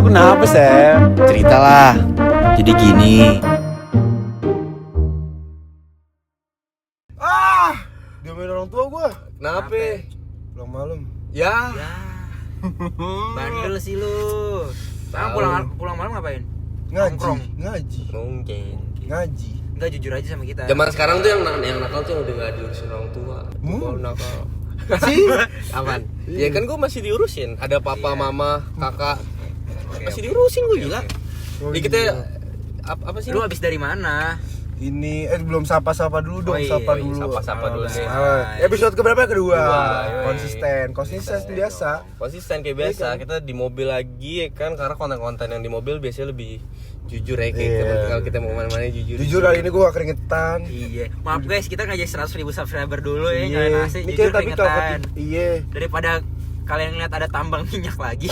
Lu kenapa, Sam? Ceritalah. Jadi gini. Diomelin orang tua gua. Kenapa? Pulang malam. Ya. Bandel sih lu. Sekarang pulang malam ngapain? Nongkrong. Ngaji. Mungkin. Ngaji. Enggak, jujur aja sama kita. Zaman sekarang tuh yang nakal tuh udah gak diurusin orang tua. Gua nakal. Sih? Aman. Ya kan gua masih diurusin. Ada papa, mama, kakak. Masih diurusin gua gila. Oh, Jadi kita iya. apa sih? Lu habis dari mana? Ini belum sapa-sapa dulu dong, Oh, iya, sapa iya, dulu. sapa-sapa dulu nih. Episode keberapa? Kedua. Kedua, Konsisten biasa. Konsisten kayak biasa. Kita di mobil lagi ya kan, karena konten-konten yang di mobil biasanya lebih jujur ya kayak kalau kita mau kemana-mana jujur. Jujur kali ini gua gak keringetan. Iya. Maaf guys, kita ngajak 100.000 subscriber dulu ya, Iya. nyalain AC Mikir jujur tapi keringetan. iya. Daripada kalian ngeliat ada tambang minyak lagi.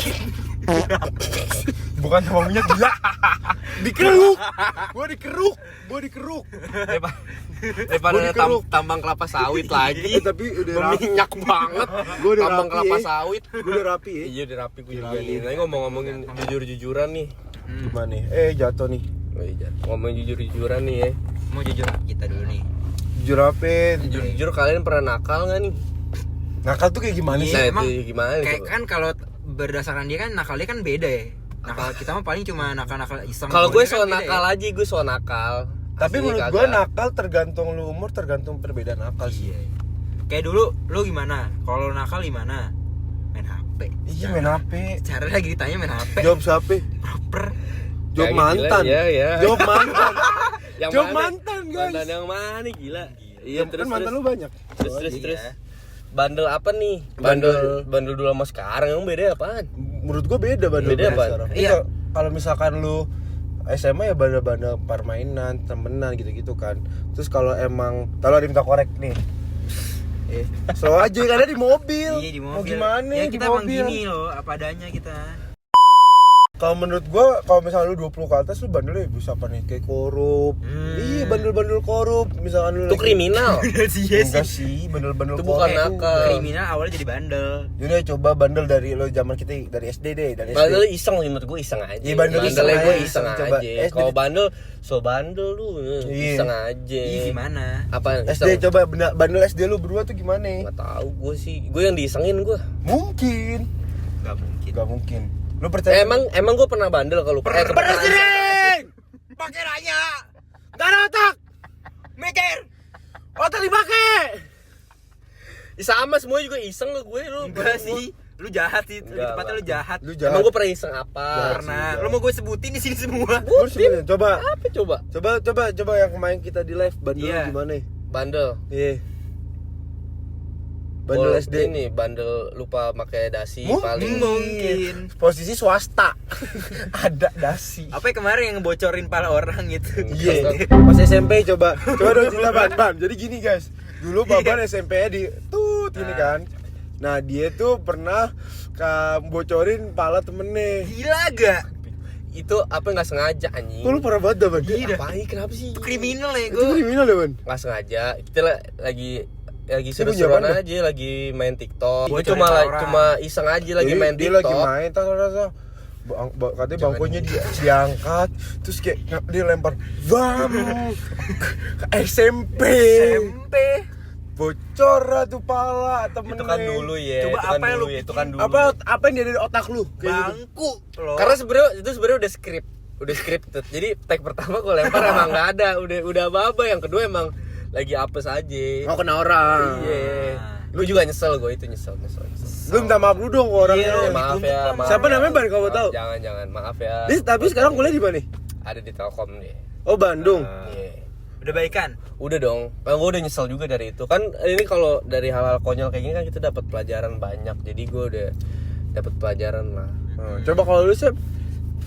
Bukan sama minyak gila. Dikeruk. Gua dikeruk. Daripada ada tambang kelapa sawit lagi. Tapi udah rapi. Minyak banget. Gua udah Tambang rapi, kelapa ya. sawit. Gua udah rapi ya. Iya udah rapi gue juga nih. Tapi ngomongin jujur-jujuran nih. Gimana nih? Jatuh nih. Oh iya, ngomongin jujur-jujuran nih ya. Mau jujur kita dulu nih. Jujur apa? Jujur kalian pernah nakal nggak nih? Nakal tuh kayak gimana Iya, sih? Nah emang itu gimana nih? Kayak coba? kan kalau berdasarkan dia kan nakalnya kan beda ya. Nakal kita mah paling cuma nakal-nakal iseng. Kalau gue Kan soal beda nakal ya. aja, gue soal nakal. Tapi Aslinya menurut kagak. gua nakal tergantung lu umur, tergantung perbedaan nakal sih. Iya. Kayak dulu lu gimana? Kalau nakal gimana? Main HP. Iya main HP. Cara lagi ditanya main HP. Jawab siapa? Proper. Jawab Kayak mantan. gila, ya. Jawab mantan. Yang Jawab mana? mantan, guys. Mantan yang mana gila? Iya Kan terus mantan lu banyak. terus. Bandel apa nih? Bandel dulu sama sekarang emang beda apaan? Menurut gua beda bandel Beda apa? sekarang. Iya. Kalau misalkan lu SMA ya bandel-bandel permainan, temenan gitu-gitu kan. Terus kalau emang kalau minta korek nih. Slow aja karena di mobil. Iya di mobil. Mau gimana Ya di kita emang mobil? gini loh, apa adanya kita. Kalau menurut gua kalau misalnya lu 20 ke atas lu bandelnya bisa apa nih? Kayak korup. Iya, bandel-bandel korup. Misalkan lu Itu kriminal. Enggak sih, bandel-bandel Itu korup. bukan nakal. Kriminal awalnya jadi bandel. Yaudah coba bandel dari lo zaman kita dari SD deh, dari SD. Bandel iseng sih menurut gue iseng aja. Iya, bandel iseng Bandelnya gue aja. iseng Coba aja. SD. Kalau bandel, so bandel lu Iya. iseng aja. Iya gimana? Apa SD coba bandel SD lu berdua tuh gimana? Nggak tahu gue sih. Gue yang diisengin gue. Mungkin. Gak mungkin. Gak mungkin. Lu percaya? Emang gue pernah bandel kalau Presiden! Pakai raya. Gak ada otak. Mikir. Otak dipakai. sama semua juga iseng ke gue lu. Enggak sih. Lu jahat sih. Lebih Enggak tepatnya lah. lu jahat. Lu jahat. Emang gue pernah iseng apa? Karena lu mau gue sebutin di sini semua. Lu sebenarnya coba. Apa coba? Coba yang kemarin kita di live bandel Iya. gimana? Bandel. Iya. Bandel Gua SD. Ini bandel lupa pakai dasi Mungkin. paling. Posisi swasta. Ada dasi. Apa yang kemarin yang ngebocorin pala orang gitu. Iya. Pas SMP coba dong cerita Ban. Jadi gini guys. Dulu Baban SMP-nya di tut ini kan. Nah, dia tuh pernah bocorin pala temennya. Gila gak? Itu apa nggak sengaja anjing. Kok lu parah banget dah, Ban? Apaan kenapa sih? Itu kriminal ya Itu gue. kriminal ya, Ban? Nggak sengaja. Kita lagi Ini seru-seruan punya apa, aja lagi main TikTok. Gua Gue cuma cari orang. cuma iseng aja lagi Jadi main dia TikTok. lagi main katanya bangkunya diangkat terus kayak dia lempar bam ke SMP bocor lah tuh pala temennya. Itu kan dulu ya. Coba itu kan apa yang dulu lu ya, itu kan dulu. apa yang dia dari otak lu kayak gitu. Bangku loh. Karena sebenarnya udah scripted. Jadi tag pertama gue lempar emang nggak ada, udah apa-apa. Yang kedua emang lagi apes aja. mau kena orang. Iya. Gue juga nyesel nyesel. Lu minta maaf dulu dong ke orangnya. Iya, Maaf ya, maaf. Siapa namanya, Ban, kalau tahu? Jangan, maaf ya. Tapi sekarang kuliah di mana? Ada di Telkom deh. Oh, Bandung. Iya. Udah baikan? Udah dong. Gue udah nyesel juga dari itu. Kan ini kalau dari hal-hal konyol kayak gini kan kita dapat pelajaran banyak. Jadi gue udah dapat pelajaran lah. Coba kalau lu Sep.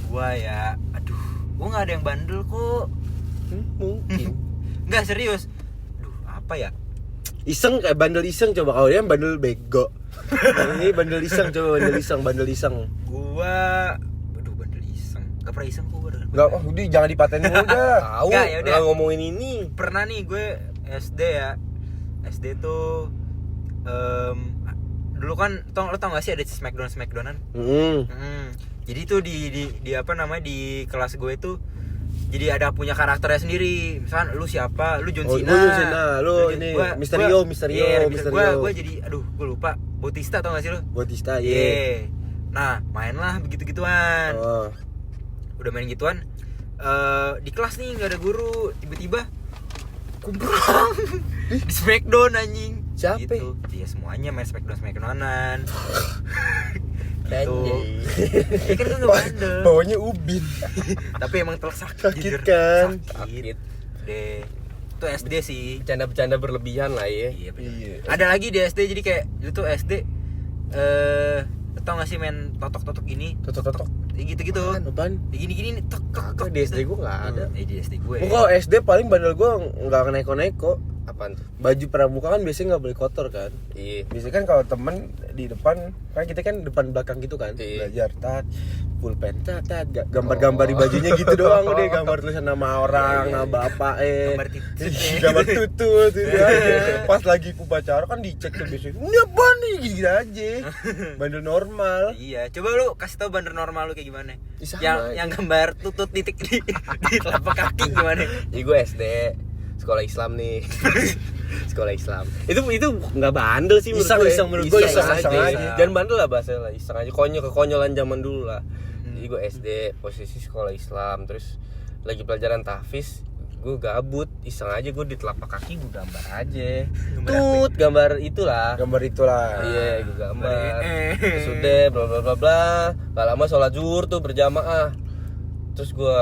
Gua ya, aduh, gua nggak ada yang bandel kok. Mungkin. Nggak serius. Aduh, apa ya? Iseng kayak bandel iseng coba kalau dia bandel bego. Ini bandel iseng coba bandel iseng. Gua, aduh bandel iseng. Gak pernah iseng kok gua. Enggak, udah jangan dipatenin udah. Tahu. Nggak, ya udah. Nggak ngomongin ini. Pernah nih gue SD ya. SD tuh dulu kan lo tau gak sih ada Smackdownan? Jadi tuh di apa namanya di kelas gue itu jadi ada punya karakternya sendiri. Misalkan lu siapa? Lu John Oh, Cena. lu John Cena, lu ini Misterio. Iya, gue jadi aduh, gue lupa. Bautista tau gak sih lu? Bautista, Iya. iya. Nah, mainlah begitu-gituan. Oh. Udah main gituan. Di kelas nih nggak ada guru, tiba-tiba kumpulan di Smackdown anjing. Siapa? Gitu. Iya semuanya main Smackdownan. Gitu. Anjing. Ya kan gue nggak bandel. Bawanya ubin. Tapi emang terlalu sakit. Sakit jujur. kan? Sakit. Deh. Itu SD sih. Bercanda-bercanda berlebihan lah ya. Iya. Iya. Ada lagi di SD jadi kayak itu SD tau gak sih main totok-totok ini? Totok-totok. Gitu-gitu. Apaan? Gini-gini nih tok tok tok. Di SD gue nggak ada. Di SD gue. Kok SD paling bandel gue nggak neko-neko. Apaan tuh? Baju pramuka kan biasanya nggak boleh kotor kan. Iya. Biasanya kan kalau temen di depan kan kita kan depan belakang gitu kan, Iya. belajar full pen gambar-gambar di bajunya gitu doang udah, gambar tulisan nama orang, nama bapak Gambar titik. gambar tutut gitu aja. Pas lagi upacara kan dicek tuh biasanya, ini apa nih, gitu aja. Bandel normal. Iya, coba lu kasih tau bandar normal lu kayak gimana? Ih, sama Yang gambar tutut titik di telapak kaki gimana? Jadi gue SD sekolah Islam nih. Sekolah Islam. Itu nggak bandel sih menurut gue. Iseng menurut gue, iseng aja. Jangan bandel lah bahasa lah, iseng aja. Kekonyolan zaman dulu lah. Jadi gue SD posisi sekolah Islam, terus lagi pelajaran tahfiz, gue gabut, iseng aja gue di telapak kaki gue gambar aja. Gambar itulah. Gambar itulah. Iya, gue gambar. Terus udah bla bla bla bla. Gak lama sholat zuhur tuh berjamaah. Terus gue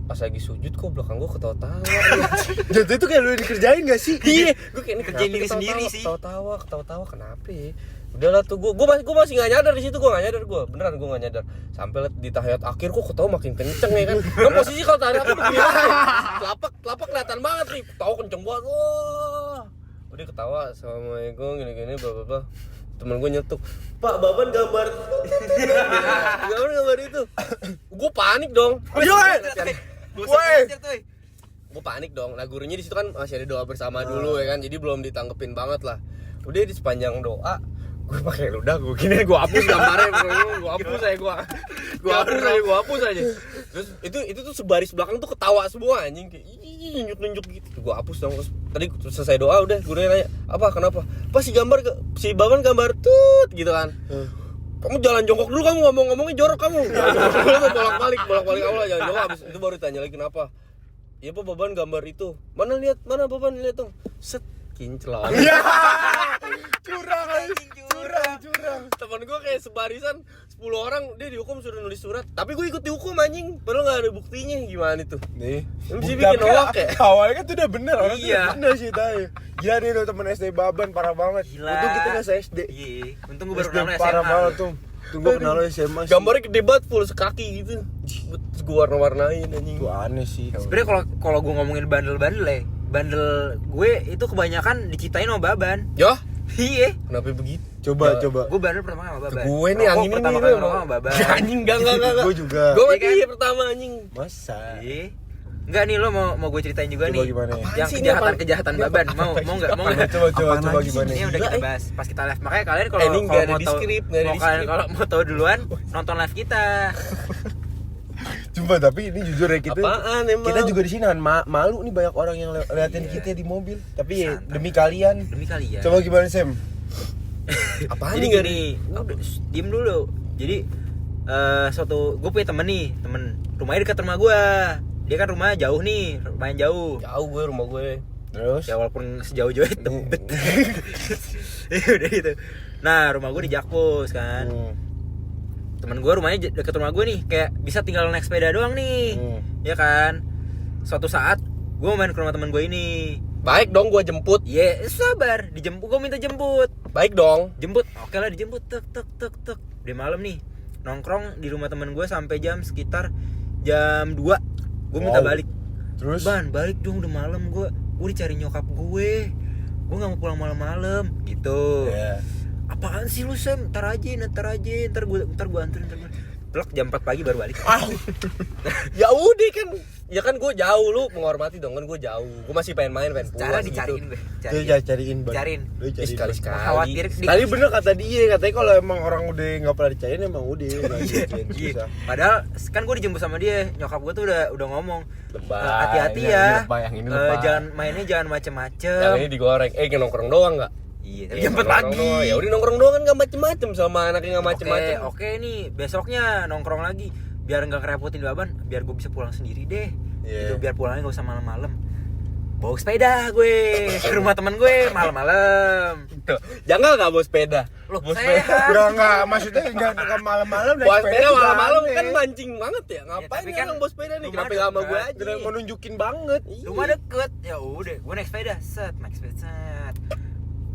pas lagi sujud kok belakang gue ketawa-tawa. Jadi itu kayak lu dikerjain gak sih? Iya, gue kayak ini Kerjain diri sendiri sih. Ketawa-tawa kenapa ya? Udahlah tuh gue masih nggak nyadar di situ, gue nggak nyadar, gue beneran gue nggak nyadar sampai di tahiyat akhir kok ketawa makin kenceng ya kan. Kan posisi kalau tahiyat akhir begini telapak kelihatan banget nih, ketawa kenceng banget. Wah, udah ketawa, assalamualaikum gini bla bla bla. Temen gue nyetuk, Pak Baban gambar itu. Gue panik dong. Gue panik dong. Nah gurunya di situ kan masih ada doa bersama dulu ya kan, jadi belum ditanggepin banget lah. Udah di sepanjang doa gue pakai ludah, gue hapus gambarnya, gue hapus aja. Terus itu tuh sebaris belakang tuh ketawa semua anjing, kayak nunjuk gitu. Gue hapus dong. Tadi selesai doa udah gurunya nanya, apa kenapa? Pas si Baban gambar tut gitu kan. Kamu jalan jongkok dulu, kamu ngomongnya jorok kamu. bolak-balik awal jalan jongkok, habis itu baru ditanya lagi kenapa. Iya Pak Baban gambar itu. Mana Baban lihat dong. Set kinclong. Curang. Temen gue kayak sebarisan 10 orang dia dihukum suruh nulis surat. Tapi gue ikut dihukum anjing, padahal enggak ada buktinya. Gimana itu? Nih, Lu bisa bikin hoax ya? Awalnya kan tuh udah bener, orang tuh Iya. udah bener sih tadi. Gila nih lo temen SD Baban parah banget. Gila. Untung kita nggak se-SD. Iya, untung gue baru SD kenal SMA. parah banget tuh. Tunggu kenal lo SMA sih. Gambarnya gede banget full sekaki gitu. Terus gue warna-warnain anjing. Itu aneh sih. Sebenarnya kalau gue ngomongin bandel-bandel ya, bandel gue itu kebanyakan diciptain sama Baban. Yah, Iya. kenapa begitu? Coba. Gue bandel pertama sama Baban. Gue nih Rokok yang ini pertama nih kali lu. ngerokok sama Baban. Anjing enggak. Gue juga. Gue Iya mati kan? pertama anjing. Masa? Iya. Enggak nih, lo mau gue ceritain juga Coba nih. gimana? Yang sih ini apaan? kejahatan Baban. Mau enggak? Coba gimana? Ini udah kita bahas pas kita live. Makanya kalian kalau Ini nggak ada mau di tahu, skrip, nggak ada di kalian skrip. kalau mau tahu duluan nonton live kita. Coba tapi ini jujur ya kita. Apaan emang? Kita juga di sini kan malu nih banyak orang yang liatin kita di mobil. Tapi ya Santai. demi kalian. Demi kalian. Coba gimana Sam? Apaan Jadi nih gini, diem dulu. Jadi suatu gue punya temen rumahnya dekat rumah gue. Dia kan rumahnya jauh nih, lumayan jauh. Jauh gue rumah gue. Terus? Ya walaupun sejauh-jauh tebet. Ya udah gitu. Nah rumah gue di Jakpus kan. Temen gue rumahnya deket rumah gue nih, kayak bisa tinggal naik sepeda doang nih. Ya kan. Suatu saat gue main ke rumah temen gue ini. Baik dong gue jemput. Ya sabar, dijemput, gue minta jemput. Baik dong. Jemput, oke lah dijemput, tek. Udah malam nih, nongkrong di rumah temen gue sampai jam sekitar jam 2. Gue minta balik. Terus? Ban, balik dong, udah malam, gue dicari nyokap gue gak mau pulang malam-malam gitu. Yeah. Apaan sih lu Sam, ntar aja, ntar gue anterin. plek jam 4 pagi baru balik. Ya udah kan, ya kan gue jauh, lu menghormati dong, kan gue jauh. Gue masih pengen main, pengen puas Cara gitu. dicariin gue. Cariin Ban. Cariin. Lu cariin, Ban. Sekali-sekali. Khawatir Tadi bener kata dia, katanya kalau emang orang udah nggak pernah dicariin emang udah nggak Iya. susah. Padahal kan gue dijemput sama dia, nyokap gue tuh udah ngomong Lebay, hati-hati yang ya, ini lebay, yang ini lebay. jangan mainnya jangan macem-macem. Yang ini digoreng, nongkrong doang nggak? Iya, tapi jam 4 pagi. Ya udah nongkrong doang kan nggak macem-macem sama anaknya nggak macem-macem. Oke nih, besoknya nongkrong lagi. Biar nggak kerepotin Baban, biar gue bisa pulang sendiri deh. Iya. Itu biar pulangnya nggak usah malam-malam. Bawa sepeda gue ke rumah teman gue malam-malam. Tuh, janggal nggak bawa sepeda? Loh, Bawa sehat. Enggak, maksudnya enggak malam-malam naik Bawa sepeda juga malam aneh. kan mancing banget ya. Ngapain tapi kan kan orang bawa sepeda nih? rumah Kenapa nggak sama gue dekat. aja? Udah mau nunjukin banget. Rumah deket. Ya udah, gue naik sepeda, naik sepeda set.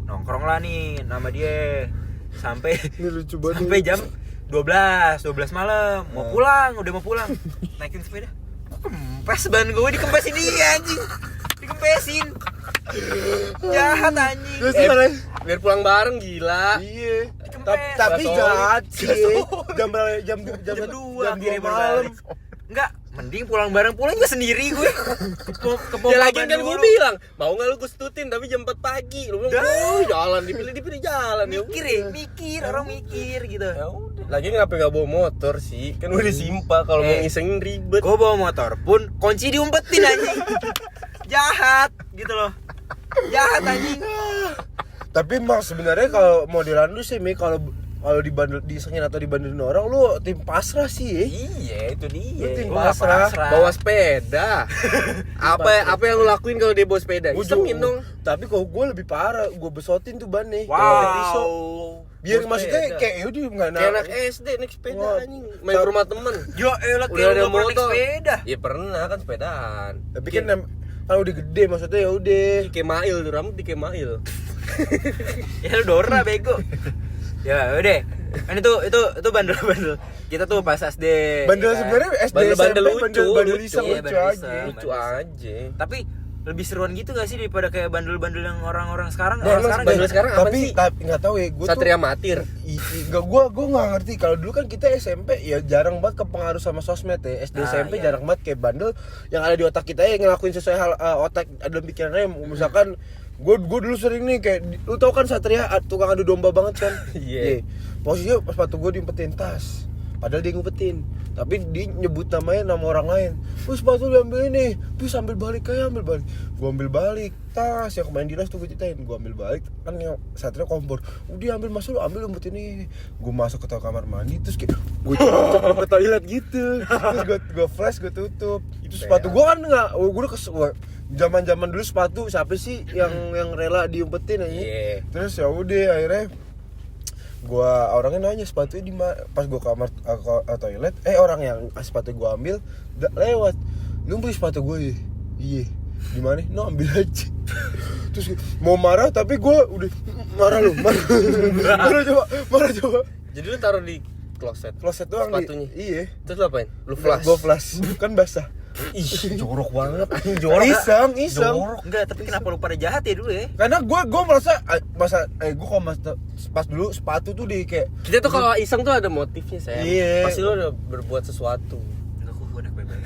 Nongkrong lah nih nama dia. Sampai Ini lucu banget. sampai jam 12 malam. Mau pulang, udah mau pulang. Naikin sepeda. Kok kempes ban gue dikempesin dia anjing. Dikempesin. Jahat anjing. Terus gimana? Biar pulang bareng gila. Iya. Dikempes. Tapi Nggak jahat solid. sih. Jam 2 jam 2 akhirnya baru malam. balik. Enggak, mending pulang bareng pulang juga sendiri gue. Ke Ya lagi Pompa kan gue dulu. bilang, mau nggak lu gue setutin tapi jam 4 pagi. Lu bilang, "Oh, jalan dipilih jalan ya." Mikir ya, mikir, orang mikir gitu. Ya udah. Lagi kenapa nggak bawa motor sih? Kan udah simpa kalau mau ngisengin ribet. Gue bawa motor pun kunci diumpetin anjing. Jahat gitu loh. Jahat anjing. Tapi emang sebenarnya kalau modelan lu sih, Mi, kalau dibandel disengin atau dibandelin orang, lu tim pasrah sih. Iya, itu Lu dia. tim Gua nggak pasrah. pasrah. Bawa sepeda. apa yang lu lakuin kalau dia bawa sepeda? Gua Isengin juga- dong. Tapi kalau gue lebih parah, gue besotin tuh ban nih. Wow. Biar Bawa maksudnya sepeda. kayak yaudah nggak Kayak anak SD naik sepeda Wah. anjing. Main ke rumah temen. Ya elah Udah kayak ada lu pernah naik motor. sepeda. Ya pernah kan sepedaan. Tapi kan kalau udah gede maksudnya ya udah. Di Kemail tuh, rambut di Kemail. Ya lu Dora bego. Ya udah. Kan itu bandel-bandel. Kita tuh pas SD. Bandel ya kan? sebenarnya SD Bandel-bandel SMP, lucu, bandel lucu. iseng Iya, lucu bandel aja. iseng. Lucu aja. Tapi lebih seruan gitu gak sih daripada kayak bandel-bandel yang orang-orang sekarang? Nah, emang bandel sekarang apa Tapi sih? nggak tahu ya, gue Satria Matir. gue nggak ngerti. Kalau dulu kan kita SMP ya jarang banget kepengaruh sama sosmed ya. SD Ah, SMP iya. jarang banget kayak bandel yang ada di otak kita ya, ngelakuin sesuai hal otak dalam pikirannya. Misalkan gue dulu sering nih kayak lu tau kan Satria tukang adu domba banget kan. Iya. Posisinya pas sepatu gue diumpetin tas, padahal dia ngumpetin, tapi dia nyebut nama orang lain. Sepatu diambil ini, ambil balik kayak ambil balik. Gue ambil balik tas yang kemarin dinas tuh gue ceritain. Gue ambil balik kan yang Satria kompor. Udah ambil masuk, lu ambil umpet ini. Gue masuk ke kamar mandi terus kayak gue cocok ke toilet gitu. Terus gue flash, gue tutup. Itu sepatu gue kan nggak, gue udah zaman dulu sepatu siapa sih yang rela diumpetin aja. Iya. Terus ya udah akhirnya gua orangnya nanya sepatunya di mana. Pas gua kamar toilet, orang yang sepatu gua ambil lewat. Lu beli sepatu gua ya? Iya. Di mana? No, ambil aja. Terus mau marah tapi gua udah marah coba. Jadi lu taruh di kloset. Kloset doang sepatunya. Iya. Terus lu apain? Lu flash. Gua flash. Kan basah. Ih, jorok banget. Iseng. Enggak, tapi kenapa lu pada jahat ya dulu ya? Karena gua merasa gua kalau pas dulu sepatu tuh di kayak Kita tuh kalau iseng tuh ada motifnya, saya. Iya. Pasti lu udah berbuat sesuatu. Enggak, gua anak baik-baik.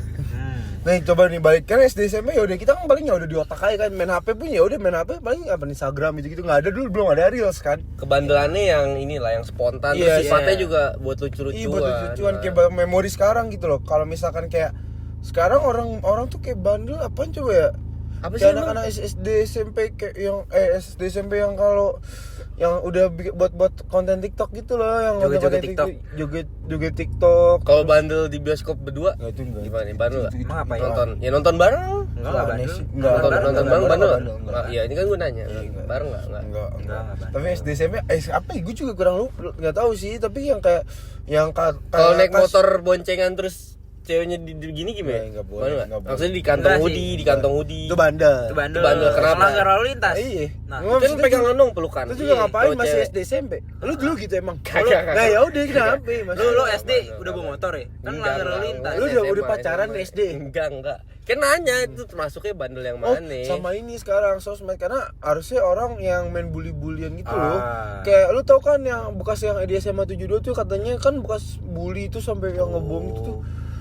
Nih coba nih balik kan SD SMP ya udah kita kan paling ya udah di otak aja kan, main HP pun ya udah main HP paling apa Instagram gitu nggak ada dulu, belum ada reels kan. Kebandelannya yang inilah yang spontan, Iya, terus sifatnya iya. juga buat lucu-lucuan. Iya buat lucuan kayak memori sekarang gitu loh. Kalau misalkan kayak sekarang orang tuh kayak bandel apaan coba ya? Apa sih Kayak anak-anak SD SMP kayak yang SD SMP yang kalau yang udah buat konten TikTok gitu loh, yang Joget-joget konten TikTok. joget TikTok. Kalau bandel di bioskop berdua, Nggak, itu enggak. gimana nih? Bandel nggak? Emang apa ya? Nonton, ya nonton bareng. Enggak Aneh bandel. sih. Nonton bareng bandel nggak? Enggak. Iya, ini kan gue nanya. Enggak. Bareng nggak? Enggak. Enggak Tapi SD SMP apa ya? Gue juga kurang nggak tahu sih, tapi yang kayak yang Kalau naik motor boncengan terus ceweknya gini gimana? Nggak boleh, Bandel nggak? nggak boleh. Maksudnya di kantong Enggak hoodie, sih. di kantong hoodie. Itu bandel. Itu bandel. Bandel, kenapa? Melanggar lalu lintas. Iya. Nah, Nggak, Kan maksudnya pegangan dong pelukan. Itu juga Iya, ngapain cowok masih cewek. SD SMP? Lu dulu gitu emang? Kagak, Nah kagak. ya udah kenapa? Lu SD udah bawa motor ya? Kan melanggar lalu lintas. Lu udah pacaran di SD? Enggak. Kan nanya itu termasuknya bandel yang Oh, mana? sama ini sekarang sosmed karena harusnya orang yang main bully-bulian gitu loh. Ah. Kayak lu tau kan yang bekas yang di SMA 72 tuh katanya kan bekas bully itu sampai yang ngebom itu tuh.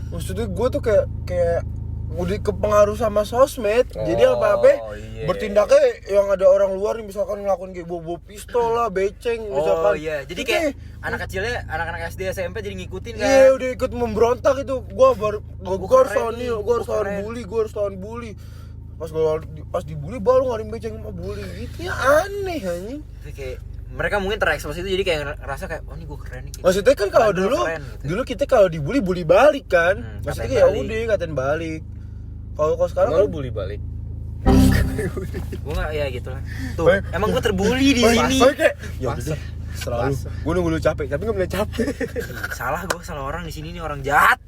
Maksudnya gue tuh kayak udah kepengaruh sama sosmed. Jadi Oh, apa-apa iya. bertindaknya yang ada orang luar nih misalkan ngelakuin kayak bawa pistol lah, beceng Oh misalkan. iya, jadi Itu kayak anak kecilnya, anak-anak SD SMP jadi ngikutin kan. iya udah ikut memberontak itu. Gua harus keren nih, gua harus gua lawan keren. bully, gua harus lawan bully. Pas dibully baru ngarim beceng sama bully gitu ya aneh anjing. Itu kayak mereka mungkin terekspos itu jadi kayak ngerasa kayak oh ini gue keren nih. Maksudnya kan kalau Bandel dulu keren, gitu. dulu kita kalau dibully bully balik kan. Maksudnya katain kayak ya balik. udah katain balik. Kalau sekarang Emang kan lu bully balik. Gue nggak ya gitu lah. Tuh, Baik. emang gue terbully di sini. kayak ya udah deh. Selalu. Gua nunggu lu capek, tapi enggak boleh capek. Salah gue, salah orang di sini nih orang jahat.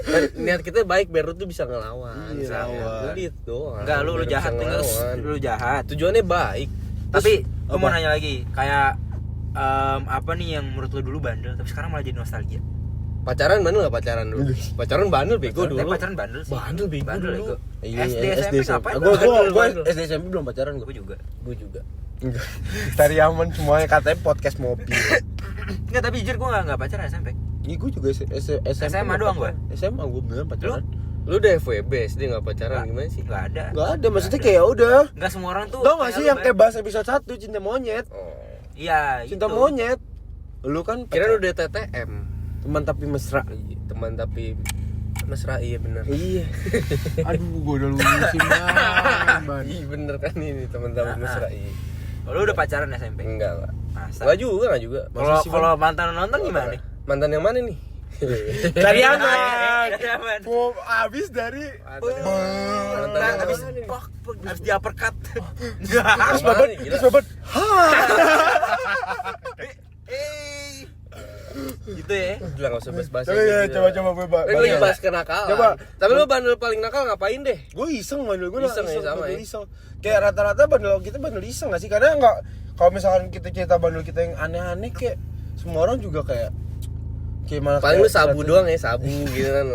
Kan niat kita baik biar lu tuh bisa ngelawan. Iya, lawan. Udah itu doang. Enggak, lu Biar jahat bisa tinggal ngelawan. lu jahat. Tujuannya baik. Tapi gue mau apa? nanya lagi, kayak apa nih yang menurut lu dulu bandel tapi sekarang malah jadi nostalgia? Pacaran bandel enggak pacaran dulu? Pacaran bandel bego Tapi dulu. pacaran bandel sih. Bandel bego Bandel dulu. bego. SD SMP ngapain? Gua Bandel. SD SMP belum pacaran gua. Gue juga. Gue juga. Enggak. Tari aman semuanya katanya podcast mobil. Enggak, tapi jujur gue nggak pacaran SMP. Iya gue juga SMP SMA doang gua. SMA gue beneran pacaran. Lu udah FWB SD enggak pacaran gimana sih? Nggak ada. Gak ada, maksudnya kayak ya udah. Nggak semua orang tuh. Tau gak sih lu, yang kayak bahas episode 1 cinta monyet? Oh. Iya. Cinta itu. monyet. Lu kan Kira lu udah TTM. teman tapi mesra. Iya, teman tapi mesra iya bener. Iya. Aduh, gue udah lulusin ban. Iya bener kan ini teman tapi mesra iya. Oh, lu udah pacaran SMP? Enggak. Masa? Enggak juga. Kalau Masa sih, Bang? kalau mantan nonton gimana nih? Mantan yang mana nih? Dari aman. Dari aman. Gua abis dari Mantan yang Abis mana nih? abis di uppercut. Yang mana nih, gila? terus babat. Gitu ya. Gila enggak usah bahas-bahas. Coba ya, coba bebas. Ini lagi bahas kenakalan. Coba. Tapi lu bandel paling nakal ngapain deh? Gue iseng bandel, gue Iseng ya, sama ya. iseng. Kayak rata-rata bandel kita bandel iseng gak sih? Karena nggak, kalau misalkan kita cerita bandel kita yang aneh-aneh kayak semua orang juga kayak malah Paling lu kayak sabu kelihatan- doang ya, sabu gitu kan.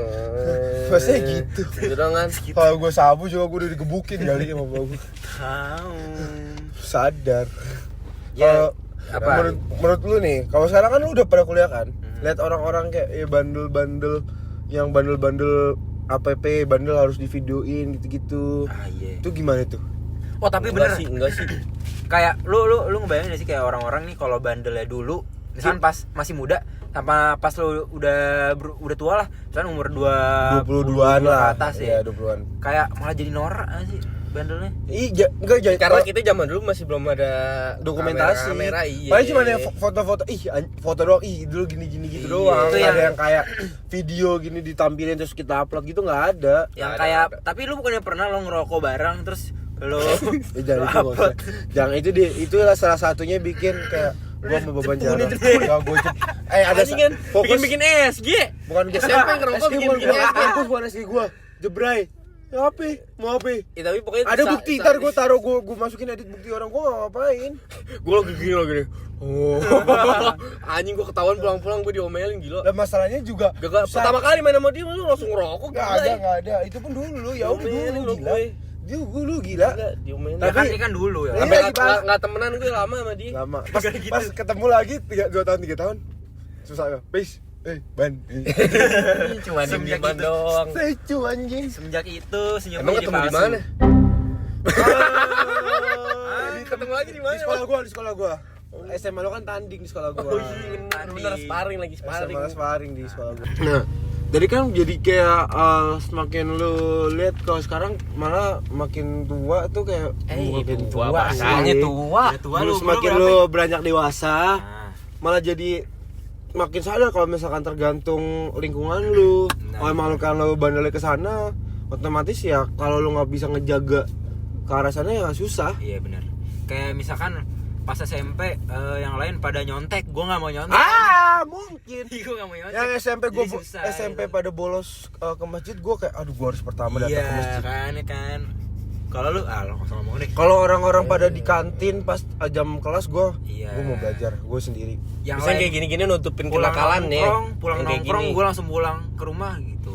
Maksudnya gitu. Gitu doang kan. Kalau gue sabu juga gue udah digebukin kali sama bapak gue. Tahu. Sadar. Ya, Kalau apa? menurut lu nih, kalau sekarang kan lu udah pada kuliah kan? Lihat orang-orang kayak bandel-bandel yang bandel-bandel APP, bandel harus divideoin gitu-gitu. Ah iya. Itu gimana tuh? Oh, tapi Enggak bener. sih, enggak sih. Kayak lu ngebayangin gak sih kayak orang-orang nih kalau bandelnya dulu, misalkan pas masih muda sama pas lu udah tua lah, misalkan umur 22-an lah. atas ya. 20-an. Kayak malah jadi norak aja sih bandelnya. Iya, enggak jadi Karena kita zaman dulu masih belum ada dokumentasi. kamera iya. Paling cuma ada foto-foto, foto doang, dulu gini-gini gitu Iya. doang. Itu Nggak ada yang- yang kayak video gini ditampilin terus kita upload gitu nggak ada. Yang Nggak ada, kayak nggak ada. tapi lu bukannya pernah lo ngerokok bareng terus lo Jangan itu nggak usah. Jangan itu salah satunya bikin kayak gua mau beban jalan. Enggak gua ada Anjingan, fokus bikin ESG. bukan gua SMP ngerokok SG bikin ESG. fokus bukan SG gua. Jebray. Ya apa? Mau apa? Ya, tapi pokoknya Ada bukti, ntar gue taruh gue masukin edit bukti orang, gue gak ngapain. Gue lagi gini. Oh. Anjing gue ketahuan pulang-pulang gue diomelin gila. Dan masalahnya juga Gak pertama kali main sama dia lu langsung ngerokok Gak ada, itu pun dulu, ya udah Diomelin dulu lu gila. gue. Dia lu gila. Enggak diomelin. ya kan ini kan dulu ya. Iya, Sampai pas- enggak temenan gue lama sama dia. Lama. Pas ketemu lagi 2 tahun 3 tahun. Susah ya. Peace. Ban. Cuma Semenjak diem-dieman itu. doang. Secu anjing. Semenjak itu senyumnya Emang jadi ketemu di palsu. mana? Di Ketemu lagi di mana? di sekolah gua. SMA lo kan tanding di sekolah gua. Oh iya bener sparring lagi sparring. SMA sparring di sekolah gua. Nah, jadi kan jadi kayak semakin lu lihat kalau sekarang malah makin tua tuh kayak makin tua, sih. bahasanya tua. Udah tua Lu lu, semakin berapa? lu beranjak dewasa, Nah, malah jadi makin sadar kalau misalkan tergantung lingkungan lu. Kalau emang lu kan lu bandelnya ke sana, otomatis ya kalau lu nggak bisa ngejaga ke arah sana ya susah. iya benar. Kayak misalkan pas SMP yang lain pada nyontek, gua nggak mau nyontek. Mungkin nyontekin. Gue gak mau nyontek. Yang SMP gue Jadi susah, SMP gitu. pada bolos ke masjid, gue kayak aduh gue harus pertama datang ke masjid. Iya kan. Kalau lu lo kosong ngomong deh. Kalau orang-orang pada di kantin pas jam kelas gue mau belajar, gue sendiri. Yang Bisa kayak gini-gini nutupin kenakalan nih. Pulang Yang kayak nongkrong gini. gue langsung pulang ke rumah gitu.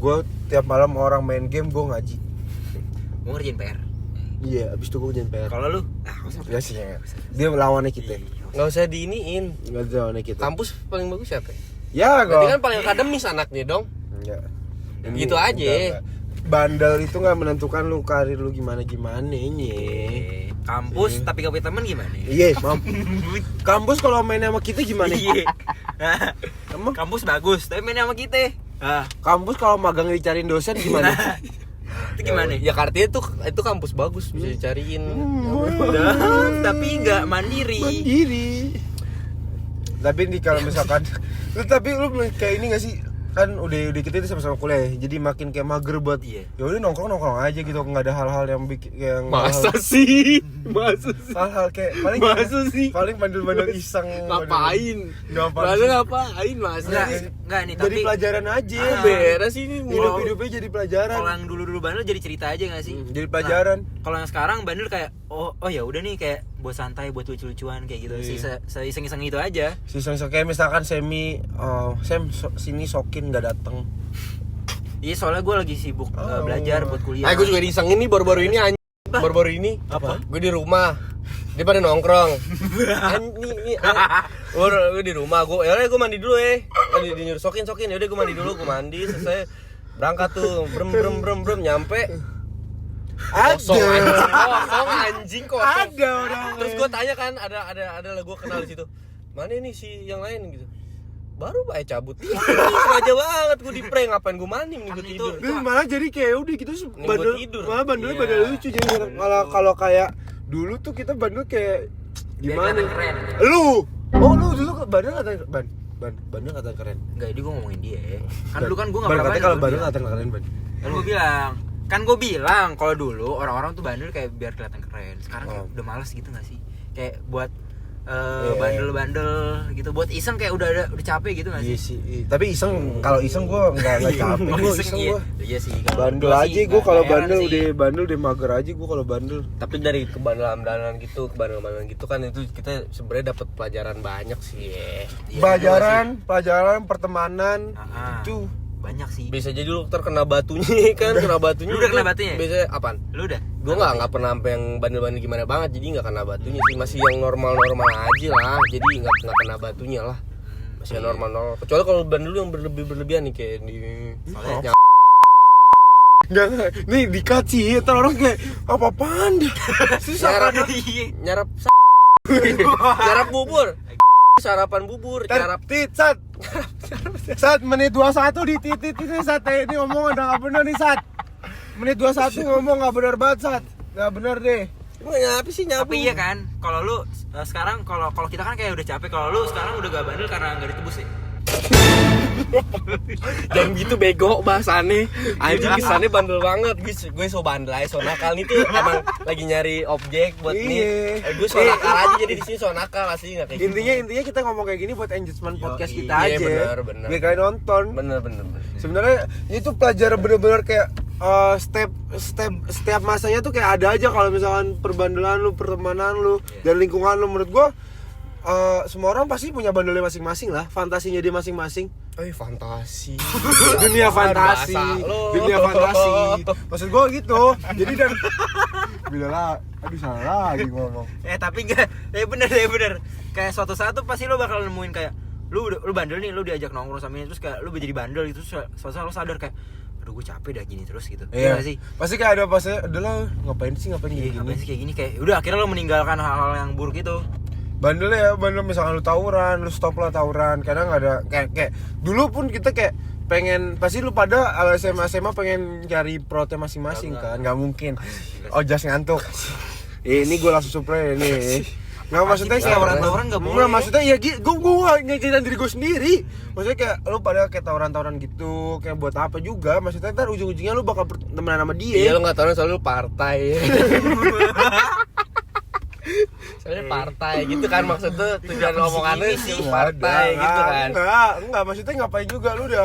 Gue tiap malam orang main game, gue ngaji. Gue ngerjain PR. Iya, abis itu gue ngerjain PR. Kalau lu? Gak sih, ya. Dia lawannya kita. Nggak usah diiniin. Nggak lawannya kita. Kampus paling bagus siapa? Ya, Berarti gue. kan paling akademis anaknya dong. Enggak. Gitu aja. Enggak. Bandel itu nggak menentukan lu karir lu gimana nye. Kampus tapi gak punya temen gimana? Iya, mam. Kampus kalau main sama kita gimana? Iya. Emang Kampus bagus, tapi mainnya sama kita. kampus kalau magang dicariin dosen gimana? Itu gimana? Ya artinya itu kampus bagus bisa dicariin. Tapi nggak mandiri. Mandiri. Tapi nih kalau misalkan tapi lu kayak ini nggak sih? Kan udah kita sama-sama kuliah ya, jadi makin kayak mager buat Iya. ya udah nongkrong aja gitu, nggak ada hal-hal yang bikin yang Masa sih? Masa sih? hal-hal kayak paling Masa sih? paling bandel-bandel iseng. Ngapain? Ngapain Masa sih? ngapain masa? Enggak nih, Jadi tapi pelajaran aja. Beres ini Hidup-hidupnya jadi pelajaran. kalau yang dulu-dulu bandel jadi cerita aja nggak sih? Jadi pelajaran. Nah, kalau yang sekarang bandel kayak oh ya udah nih kayak buat santai, buat lucu-lucuan kayak gitu. Iseng-iseng itu aja. Sisa-sisa kayak misalkan sini Sokin nggak dateng. Iya, soalnya gue lagi sibuk belajar buat kuliah. gue juga disengin nih baru-baru ini baru-baru ini. Apa? Gue di rumah. Dia pada nongkrong. Gue di rumah. Gue gue mandi dulu Di nyuruh sokin. Ya udah gue mandi dulu, gue mandi selesai. Berangkat tuh, brem nyampe. Kosong anjing kosong. Ada orang. Terus gue tanya kan, ada lah gue kenal di situ. Mana nih si yang lain gitu. Baru cabut. Sengaja banget gue di prank, ngapain gue mandi nih gue tidur. Terus malah jadi kayak udah kita Nih, bandel gua tidur. malah bandelnya Iya. bandel lucu jadi kalau kayak dulu tuh kita bandel kayak gimana? kelihatan keren. Lu dulu bandel kata bandel kata keren. Enggak, ini gue ngomongin dia. Kan dulu kan gue nggak Ban pernah katanya kalau bandel bandel. kata keren ban. Kan gue bilang kalau dulu orang-orang tuh bandel kayak biar kelihatan keren. Sekarang kayak udah males gitu nggak sih? Kayak buat bandel-bandel gitu, buat iseng kayak udah capek gitu nggak Iya sih? sih. Tapi iseng kalau iseng gue nggak capek. Gue iseng gue. Iya sih. Bandel Gua aja sih gue kalau nggak heran bandel sih. udah mager aja gue kalau bandel. Tapi dari kebandelan gitu, kebandelan gitu kan itu kita sebenarnya dapat pelajaran banyak sih. Iya, Pelajaran pertemanan Ah, itu banyak sih. Bisa jadi lu terkena batunya kan, kena batunya. Lu udah itu kena batunya? Biasanya apaan? Lu udah? Gue nggak pernah sampai yang bandel-bandel gimana banget, jadi nggak kena batunya sih, masih yang normal-normal aja lah, jadi nggak kena batunya lah, masih yang normal-normal. Kecuali kalau bandel lu yang berlebihan nih kayak di Soalnya Enggak, nih dikasih, ntar orang kayak apa-apaan dah. Susah nyarap kan. nyarap nyarap bubur, sarapan bubur, nyarap Tit, Sat menit 21 di titit ini Sat, ini ngomong udah gak bener nih Sat. Menit 21 ngomong gak bener banget Sat. Gak bener deh. Emang nyapa sih nyapu? tapi iya kan, kalau lu sekarang kalau kita kan kayak udah capek, kalau lu sekarang udah gak bandel karena gak ditebus ya. Jangan gitu bego bahasannya. Anjing kesannya bandel banget. Gue so bandel aja, so nakal nih tuh emang lagi nyari objek buat nih. Iya. Gue so nakal aja, jadi di sini so nakal asli enggak kayak gitu. Intinya kita ngomong kayak gini buat engagement podcast kita iya, aja. bener. Biar kalian nonton. Bener. Sebenarnya itu pelajaran bener-bener kayak setiap masanya tuh kayak ada aja kalau misalkan perbandelan lu, pertemanan lu, dan lingkungan lu. Menurut gua semua orang pasti punya bandelnya masing-masing lah, fantasinya dia masing-masing. Fantasi. Dunia fantasi. Bahasa lu. Dunia fantasi. Maksud gua gitu. Jadi dan bila lah, aduh salah lagi ngomong. Tapi enggak, bener. Kayak suatu saat tuh pasti lu bakal nemuin kayak lu bandel nih, lu diajak nongkrong sama ini terus kayak lu jadi bandel gitu, terus suatu saat lu sadar kayak aduh gue capek dah gini terus gitu. Iya nggak sih? Pasti kayak ada pasnya, udah lah ngapain sih Iya, gini. ngapain sih kayak gini, kayak udah akhirnya lu meninggalkan hal-hal yang buruk itu. Bandel misalkan lu tawuran, lu stop lah tawuran. Kadang ada kayak dulu pun kita kayak pengen, pasti lu pada SMA pengen cari prote masing-masing kan, nggak mungkin. Jas ngantuk. Ini gue langsung surprise ini. Nggak maksudnya kayak tawuran nggak boleh. Nggak maksudnya ya gue ngeceritain diri gue sendiri. Maksudnya kayak lu pada kayak tawuran gitu, kayak buat apa juga? Maksudnya ntar ujung-ujungnya lu bakal temenan sama dia. Iya, lu enggak tahu soalnya lu partai. Soalnya partai gitu kan maksudnya tujuan Apa sih omongannya ini sih sih? partai gitu kan. Enggak, maksudnya ngapain juga lu udah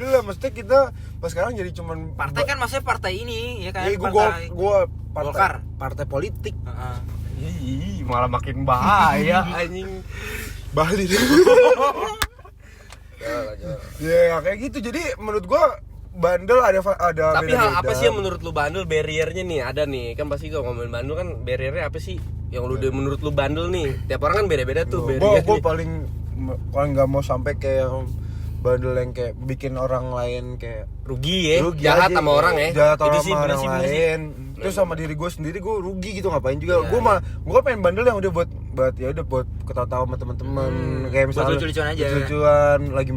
lah, maksudnya kita pas sekarang jadi cuman Partai kan maksudnya partai ini ya kan? Iya, Partai. gua Golkar. partai politik. Heeh. Ih, malah makin bahaya anjing. Bali deh. Ya kayak gitu. Jadi menurut gua bandel ada Tapi hal beda-beda. apa sih yang menurut lu bandel, barriernya nih ada nih kan pasti kalau ngomongin bandel kan barriernya apa sih yang lu menurut lu bandel nih, tiap orang kan beda-beda tuh Gua barriernya. paling nggak mau sampai kayak yang bandel yang kayak bikin orang lain kayak rugi ya, rugi jahat aja, sama orang ya. jahat Itu orang sih, sama bener orang sih, bener sih. lain. Terus sama diri gue sendiri gue rugi gitu, ngapain juga. Iya, Gue pengen bandel yang udah buat ya udah buat ketawa-tawa sama teman-teman, kayak misalnya Buat lucu-lucuan aja. lucu-lucuan, lagi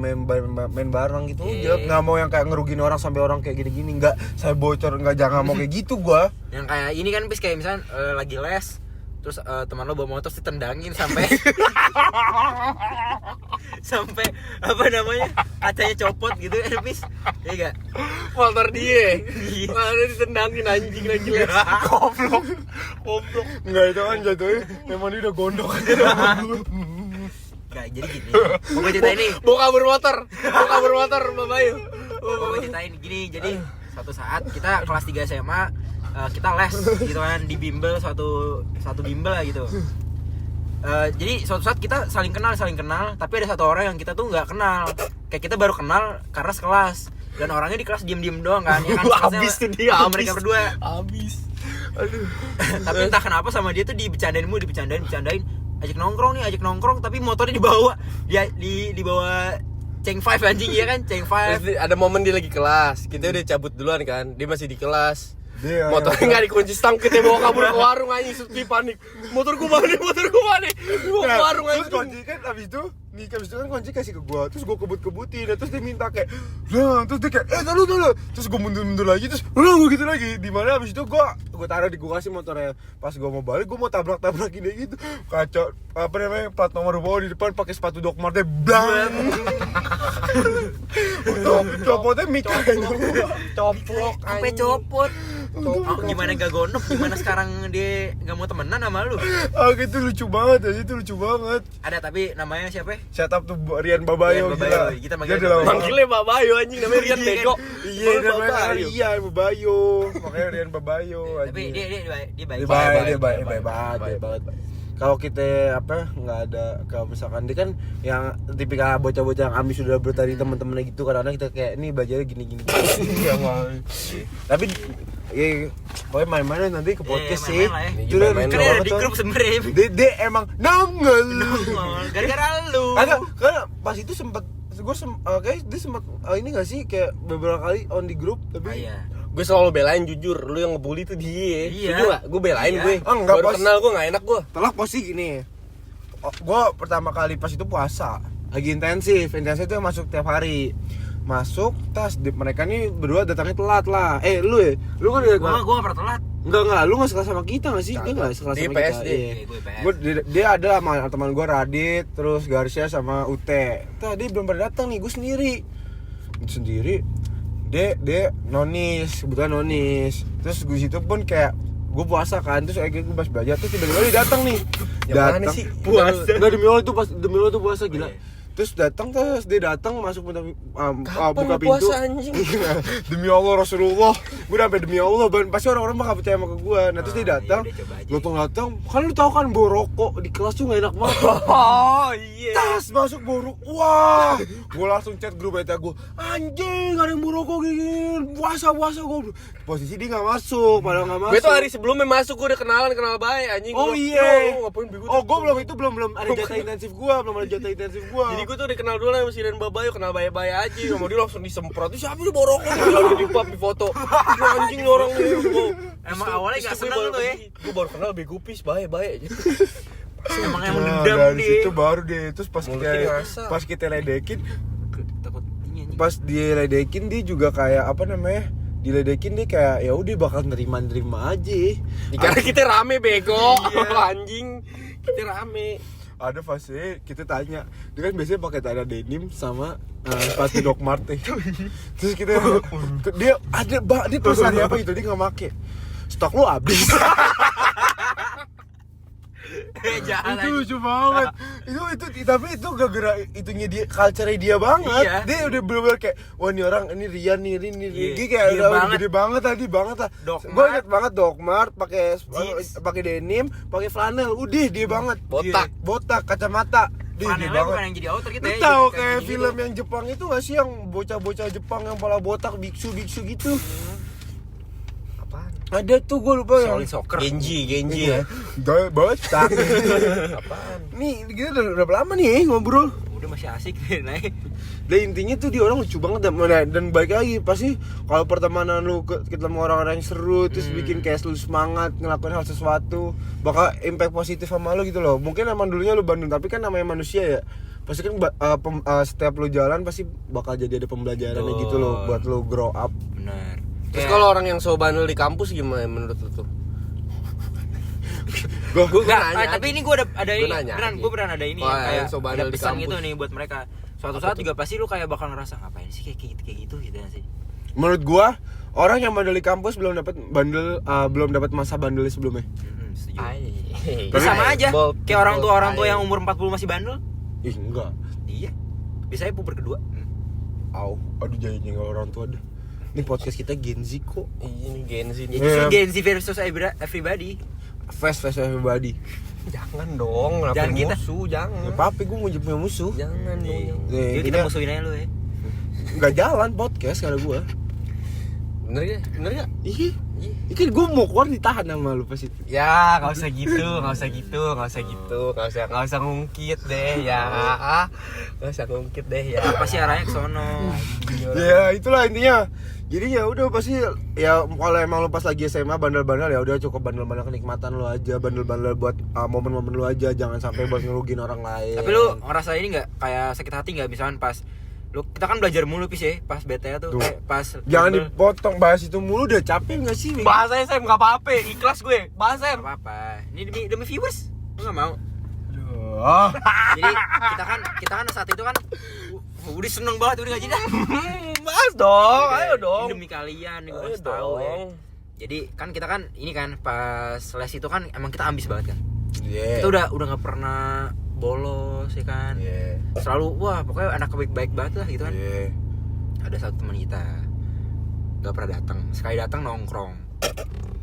main bareng gitu. Iya. Udah nggak mau yang kayak ngerugiin orang sampai orang kayak gini-gini. Nggak, saya bocor, nggak, jangan mau kayak gitu gue. Yang kayak ini kan bis kayak misalnya lagi les terus teman lo bawa motor ditendangin sampai sampai apa namanya kacanya copot gitu kan bis ya enggak Motor dia. Iya. Mana ditendangin anjing lagi les. Goblok. Nggak, itu kan jatuhnya emang dia udah gondok aja. enggak jadi gini mau gue ceritain nih Bawa kabur motor, Mbak Bayu. mau gue ceritain gini jadi suatu saat kita kelas 3 SMA kita les gitu kan di bimbel satu bimbel lah gitu. Jadi suatu saat kita saling kenal tapi ada satu orang yang kita tuh nggak kenal, kayak kita baru kenal karena sekelas dan orangnya di kelas diem doang kan ya kan. Abis tuh dia, sama abis. mereka berdua. Abis. Aduh. Tapi entah kenapa sama dia tuh dibercandain ajak nongkrong tapi motornya dibawa dibawa Ceng 5 anjing ya kan Ceng 5. Terus ada momen dia lagi kelas, kita udah cabut duluan kan, dia masih di kelas. Dia Motornya nggak dikunci stang, kita bawa kabur ke warung anjing, sepi panik. Motor gua mana? Bawa ke warung terus anjing. kunci kan abis itu kan kunci kasih ke gua, terus gua kebut-kebutin, terus dia minta kayak nah, terus dia kayak taruh terus gua mundur lagi, terus gua gitu lagi, di mana abis itu gua taruh di gua kasih motornya, pas gua mau balik gua mau tabrakin dia gitu, kacau apa namanya plat nomor bawa di depan pakai sepatu Doc Mart blang, copotnya mik Coplok Sampai copot. Gimana gak gondok, gimana sekarang dia gak mau temenan sama lu? gitu lucu banget aja, itu lucu banget. Ada tapi namanya siapa ya? Setup tuh Rian Babayo, Rian Babayo, gila. kita manggil Dia adalah- Babayo. Manggilnya Mbak Bayu anjing, namanya Rian bego. Iya, dia namanya Rian Babayo, makanya Rian Babayo. Tapi dia baik. dia baik, baik banget. Kalau kita apa nggak ada, kalau misalkan dia kan yang tipikal bocah-bocah yang ambis sudah bertani teman-temannya gitu, kadang-kadang kita kayak ini belajarnya gini-gini. Iya mal. Tapi ya pokoknya main-main nanti ke podcast sih. main-main lah ya. Itu udah Main-main lucu Kan ada banget di tuh. grup sebenarnya. Dia emang nongol. Gara-gara lu. Agak, karena pas itu sempat kayak dia sempat ini nggak sih kayak beberapa kali on di grup tapi Ah, iya. Gue selalu belain jujur, lu yang ngebully tuh dia. Iya. Setuju nggak? Gue belain Iya. gue. Ah, enggak, Baru Bos. kenal gue nggak enak gue. telak pasti gini. Gue pertama kali pas itu puasa lagi intensif itu yang masuk tiap hari, masuk tas mereka nih berdua datangnya telat lah. Lu kan udah Gua gak pernah telat. enggak lu nggak sekelas sama kita nggak sih? Dia nggak sekelas Di sama PSD. kita. Iya. Gue PS. Dia ada sama teman gue Radit, terus Garcia sama Ute. Tadi belum pada datang nih, gue sendiri. Dia nonis, kebetulan nonis. Terus gue situ pun kayak gue puasa kan, terus akhirnya gue pas belajar, terus tiba-tiba dia datang nih. Yang mana sih? Puasa. Enggak, demi Allah tuh puasa gila. Terus dia datang masuk buka lu pintu. puasa, anjing? Demi Allah Rasulullah, gue udah sampai demi Allah, pasti orang-orang bakal percaya sama gue. Nah terus dia datang, iya, udah coba aja. datang, kan lu tau kan bawa rokok di kelas tuh gak enak banget. Oh iya. Tas masuk bawa rokok, wah, gue langsung chat grup beta gue, anjing ada yang bawa rokok gini, puasa gue. Posisi dia nggak masuk, padahal nggak masuk. Gue tuh hari sebelumnya masuk, gue udah kenal baik anjing. Oh Gua, iya. "Bro, ngapain bego?" Oh gue belum ada jatah intensif gue, Jadi gue tuh udah kenal dulu sama si Rian Babayo, kenal baik-baik aja. Sama dia langsung disemprot. Siapa lu bawa rokok? Dia di pub di foto. Ini anjing nih orang nih. Emang awalnya nggak seneng lu ya? Gue baru kenal bego pis, baik-baik aja. Emang Nah, dendam dari dia. situ baru deh, terus Mulutnya ngasah. pas kita ledekin, Takut ini anjing. pas dia ledekin dia juga kayak apa namanya? Diledekin dia kayak ya udah bakal nerima aja. Karena kita rame bego. Anjing. Kita rame. Ada fase kita tanya, dia kan biasanya pakai celana denim sama sepatu Doc Mart. Terus kita dia pesan apa gitu, dia nggak make. Stok lu habis. Jalan. Itu lucu banget. Itu tapi itu gara-gara itunya dia, culture dia banget. Iya. Dia udah bener-bener kayak wah ini orang ini Rian nih, ini Iya. Dia kayak Iya udah banget. gede banget tadi banget lah. Doc Gue Mart. inget banget Doc Mart Jeans. pakai denim, pakai flanel. Udah dia banget. Botak, kacamata. Dia Panelnya bukan yang jadi outer kita Lu ya. tahu jadi kayak gini film gitu. yang Jepang itu gak sih yang bocah-bocah Jepang yang pala botak biksu gitu? Apaan? Ada tuh gue lupa yang Shaolin Soccer. Genji Iya. ya. Botak. Apaan? Nih kita udah lama nih ngobrol. Udah masih asik naik. Dan intinya tuh dia orang lucu banget dan baik lagi pasti kalau pertemanan lu ketemu orang-orang yang seru terus bikin kayak lu semangat ngelakuin hal sesuatu bakal impact positif sama lu gitu loh. Mungkin emang dulunya lu bandel tapi kan namanya manusia ya. Pasti kan setiap lu jalan pasti bakal jadi ada pembelajarannya Betul. gitu loh buat lu grow up. Benar. Terus kalau orang yang so bandel di kampus gimana menurut lu tuh? Gua nanya Tapi ini gue ada ini nanya beneran aja. gue beneran ada ini Wah, ya, kayak yang so bandel ada di pesan kampus. gitu nih buat mereka. Suatu saat juga pasti lu kayak bakal ngerasa ngapain sih kayak gitu gitu sih. menurut gua orang yang bandel di kampus belum dapat masa bandel sebelumnya. Setuju. Ai. Ya sama aja. Bold, Kayak orang tua bold, yang umur 40 masih bandel. Ih enggak. Iya. Biasanya puber kedua. Aduh jangan nyenggol orang tua deh. Ini podcast kita Gen Z kok. Ini Gen Z Ya nih. justru Iya. Gen Z versus everybody. Fast everybody. Jangan dong, Jangan jangan kita. musuh, jangan. Ya apa gue mau punya musuh. Jangan dong. Iya. Nih, Jadi kita intinya musuhin aja lu ya. nggak jalan podcast kalau gua. Bener ya? Bener ya? Ih, kan gue mau keluar ditahan sama lu pas itu. Ya, nggak usah gitu, nggak usah ngungkit deh ya, nggak usah ngungkit deh ya. Pasti arahnya ke sono. Ya itulah intinya. Jadi ya udah pasti ya kalau emang lu pas lagi SMA bandel-bandel ya udah cukup bandel-bandel kenikmatan lu aja, bandel-bandel buat momen-momen lu aja, jangan sampai buat ngerugiin orang lain. Tapi lu ngerasa ini nggak kayak sakit hati nggak misalkan pas lu kita kan belajar mulu pis ya pas BTA tuh Tuh. kayak pas jangan bimbel. dipotong bahas itu mulu udah capek nggak sih? Bahasa Sam nggak apa-apa, ikhlas gue. Bahasa Sam. Nggak apa-apa. Ini demi viewers. Lu nggak mau. Ah, Jadi kita kan saat itu kan udah seneng banget udah gaji dah. Bahas dong, ayo Ini dong. demi kalian nih gue Ayo harus tahu ya. dong. Jadi kan kita kan ini kan pas les itu kan emang kita ambis banget kan. yeah. Kita udah nggak pernah bolos ya kan. Yeah. Selalu wah pokoknya anak baik-baik banget lah gitu kan. Yeah. Ada satu teman kita nggak pernah datang. Sekali datang nongkrong.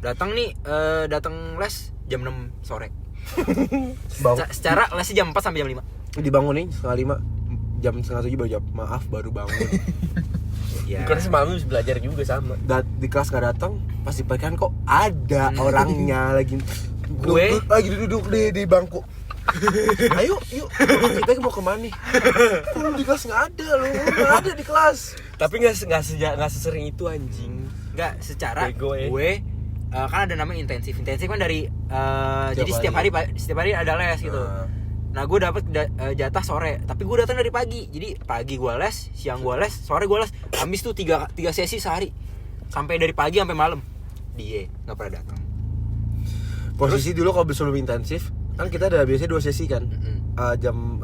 Datang nih datang les jam 6 sore. Secara lesnya jam 4 sampai jam 5. Dibangunin 5:30 jam 6:30 baru jam maaf baru bangun. Ya. Karena semalam habis belajar juga sama. Di kelas gak datang pasti pernikahan kok ada orangnya lagi Gue? duduk di bangku. Ayo yuk kita mau kemana nih? Lu di kelas nggak ada, lu nggak ada di kelas. Tapi nggak sesering itu anjing. Enggak, secara Bego, ya. gue kan ada namanya intensif. Intensif kan dari jadi setiap hari ada les gitu. Nah, gue dapet jatah sore, tapi gue datang dari pagi. Jadi pagi gue les, siang gue les, sore gue les. Habis tuh 3 sesi sehari. Sampai dari pagi sampai malam. Dia nggak pernah datang. Posisi dulu kalau sebelum intensif kan kita ada biasanya 2 sesi kan. Jam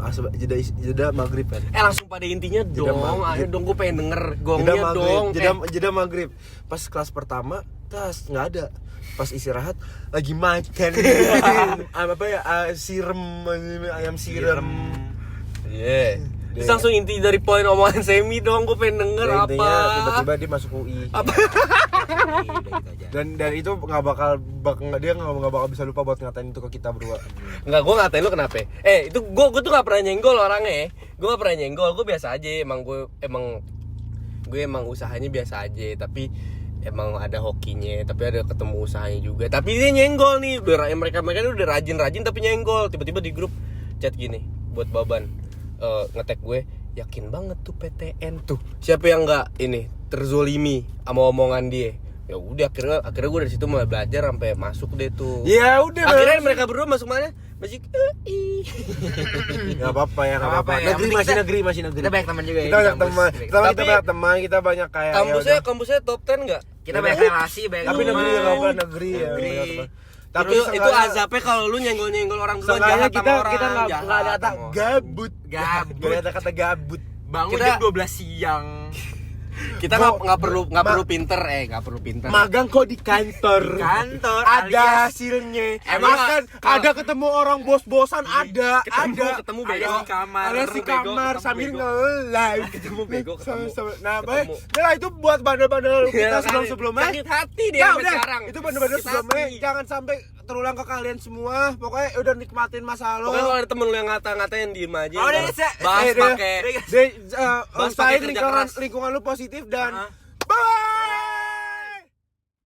jeda maghrib kan. Langsung pada intinya Jeda dong. maghrib. Ayo dong, gue pengen denger Jeda gongnya maghrib, dong. jeda maghrib. Pas kelas pertama tas nggak ada. Pas istirahat lagi makan apa ya ayam siram. Iya. Terus langsung inti dari poin omongan Semi dong, gue pengen denger Dan apa. intinya tiba-tiba dia masuk UI. Apa? Udah gitu aja. Dan itu nggak bakal dia nggak bakal bisa lupa buat ngatain itu ke kita berdua. Enggak, gue ngatain lu kenapa? Itu gue tuh gak pernah nyenggol orangnya. Gue gak pernah nyenggol, gue biasa aja. Gue emang usahanya biasa aja. Tapi emang ada hokinya, tapi ada ketemu usahanya juga. Tapi dia nyenggol nih. Mereka udah rajin tapi nyenggol. Tiba-tiba di grup chat gini buat Baban. Ngetek gue, yakin banget tuh PTN tuh. Siapa yang nggak ini terzolimi sama omongan dia? Ya udah akhirnya gue dari situ mulai belajar sampai masuk deh tuh. Ya udah. Akhirnya mereka berdua masuk mana? Masih Nggak apa-apa ya, nggak apa-apa. ya. Negeri masih negeri. Kita banyak teman juga Kita ya. banyak teman. Kita Tapi- banyak teman, kita banyak kayak. kampusnya top 10 nggak? Kita banyak relasi, banyak Tapi teman. negeri nggak apa negeri ya. Negeri. banyak teman. Tapi itu azabnya kalau lu nyenggol orang duluan Seenggaknya jahat sama orang. kita nggak ada kata sama orang. gabut. Gabut. Nggak ada kata gabut. Bangun Kita- jam 12 siang. Kita nggak perlu pinter, nggak perlu pinter. Magang kok di kantor. Kantor Ada alias hasilnya. Emang Makan ada ketemu orang bos-bosan ada. ketemu bego. alias di kamar. Alias di Ketemu bego, kamar ketemu sambil bego. nge-live. Ketemu bego, ketemu. Nah, baik. Ketemu. Nah, itu buat bandel-bandel kita Ya, sebelum-sebelumnya. sakit hati dia Ya sampai udah, sekarang. itu bandel-bandel Sakit sebelumnya. hati. Jangan sampai terulang ke kalian semua. Pokoknya udah nikmatin masa lo. Pokoknya kalau ada temen lu yang ngata-ngatain diem aja. Oh, udah, bahas Eh, deh. pakai Bahas usahain pakai lingkungan lingkungan lu positif dan